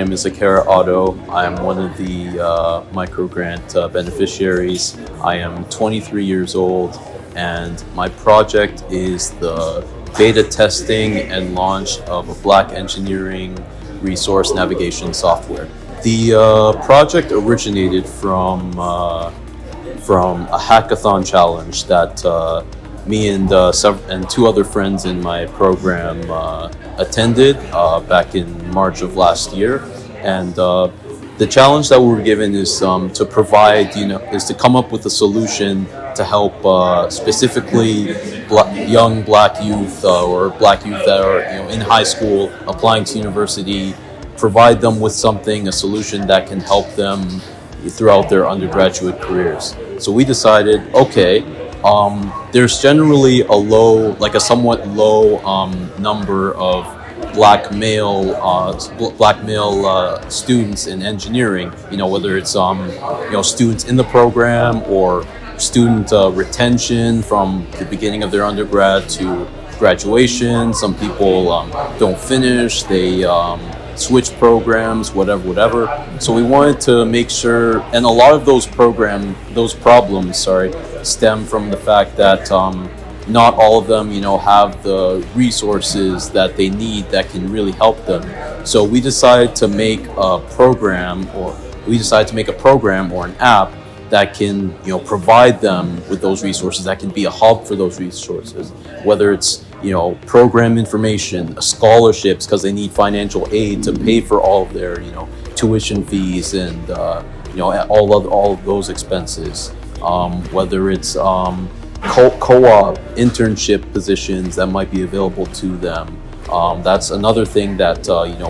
name is Akera Otto. I'm one of the microgrant beneficiaries. I am 23 years old, and my project is the beta testing and launch of a Black engineering resource navigation software. The project originated from a hackathon challenge that me and two other friends in my program attended back in March of last year, and the challenge that we were given is to provide, is to come up with a solution to help specifically young Black youth or Black youth that are in high school applying to university, provide them with a solution that can help them throughout their undergraduate careers. So we decided, okay, there's generally a somewhat low number of Black male students in engineering. Whether it's students in the program or student retention from the beginning of their undergrad to graduation. Some people don't finish. They switch programs, whatever. So we wanted to make sure, and a lot of those problems, stem from the fact that not all of them, have the resources that they need that can really help them. So we decided to make a program or an app that can, provide them with those resources, that can be a hub for those resources, whether it's, program information, scholarships, because they need financial aid to pay for all of their, tuition fees and, all of those expenses, whether it's co-op internship positions that might be available to them. That's another thing that,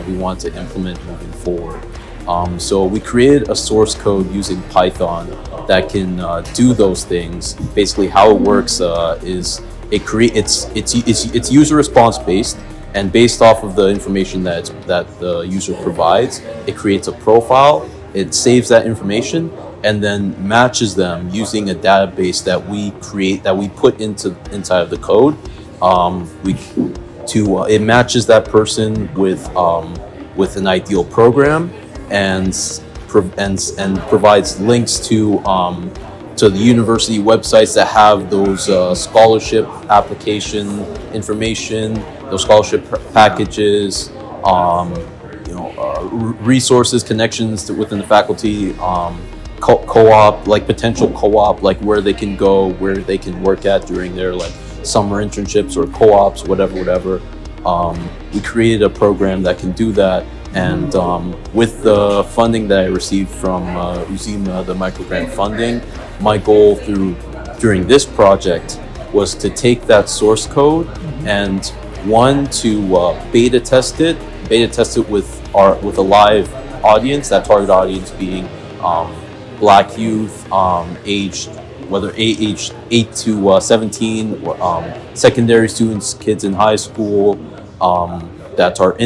we want to implement moving forward. So we created a source code using Python that can do those things. Basically, how it works is it's user response based, and based off of the information that the user provides, it creates a profile. It saves that information and then matches them using a database that we create, that we put inside of the code. It matches that person with an ideal program and provides links to the university websites that have those scholarship application information, those scholarship packages, resources, connections within the faculty, co-op, potential co-op, where they can go, where they can work at during their summer internships or co-ops, whatever. We created a program that can do that. And with the funding that I received from Uzima, the microgrant funding, my goal during this project was to take that source code and to beta test it with a live audience, that target audience being Black youth, aged 8 to 17, secondary students, kids in high school, that are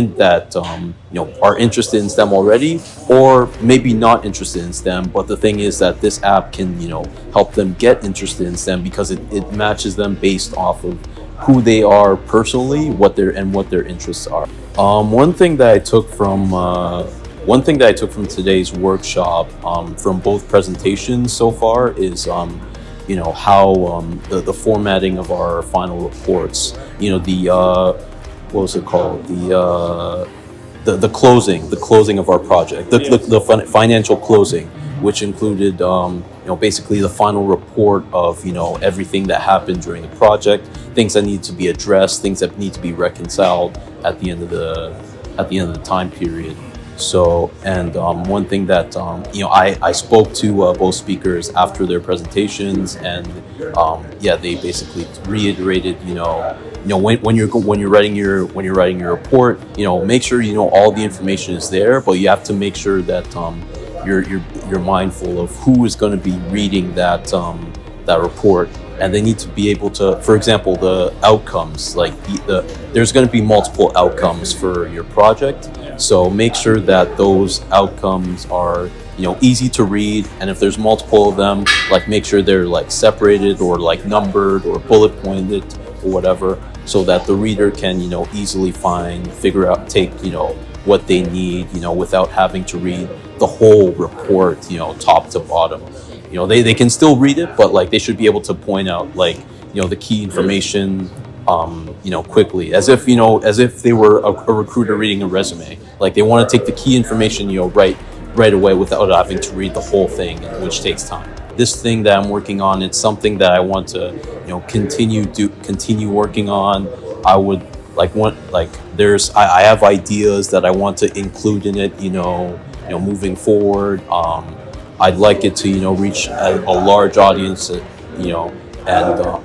interested in STEM already, or maybe not interested in STEM. But the thing is that this app can help them get interested in STEM because it matches them based off of who they are personally, what their interests are. One thing that I took from today's workshop, from both presentations so far, is how the formatting of our final reports. What was it called? The closing of our project, the financial closing, which included basically the final report of everything that happened during the project, things that need to be addressed, things that need to be reconciled at the end of the time period. So, and one thing that I spoke to both speakers after their presentations, and they basically reiterated when you're writing your report, make sure all the information is there, but you have to make sure that you're mindful of who is going to be reading that report, and they need to be able to, for example, the outcomes, there's going to be multiple outcomes for your project. So make sure that those outcomes are, easy to read. And if there's multiple of them, make sure they're separated or numbered or bullet pointed or whatever, so that the reader can, easily take what they need, without having to read the whole report, top to bottom. They can still read it, but like they should be able to point out like, the key information, quickly, as if they were a recruiter reading a resume. Like they want to take the key information, right away without having to read the whole thing, which takes time. This thing that I'm working on, it's something that I want to, continue working on. I would I have ideas that I want to include in it, moving forward. I'd like it to, reach a large audience, and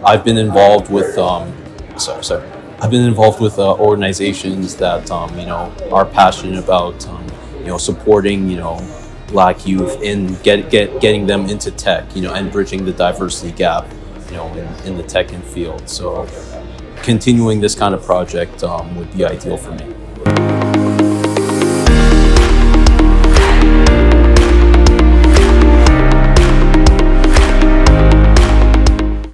I've been involved with, I've been involved with organizations that, are passionate about, supporting, Black youth in getting them into tech, and bridging the diversity gap, in the tech and field. So continuing this kind of project would be ideal for me.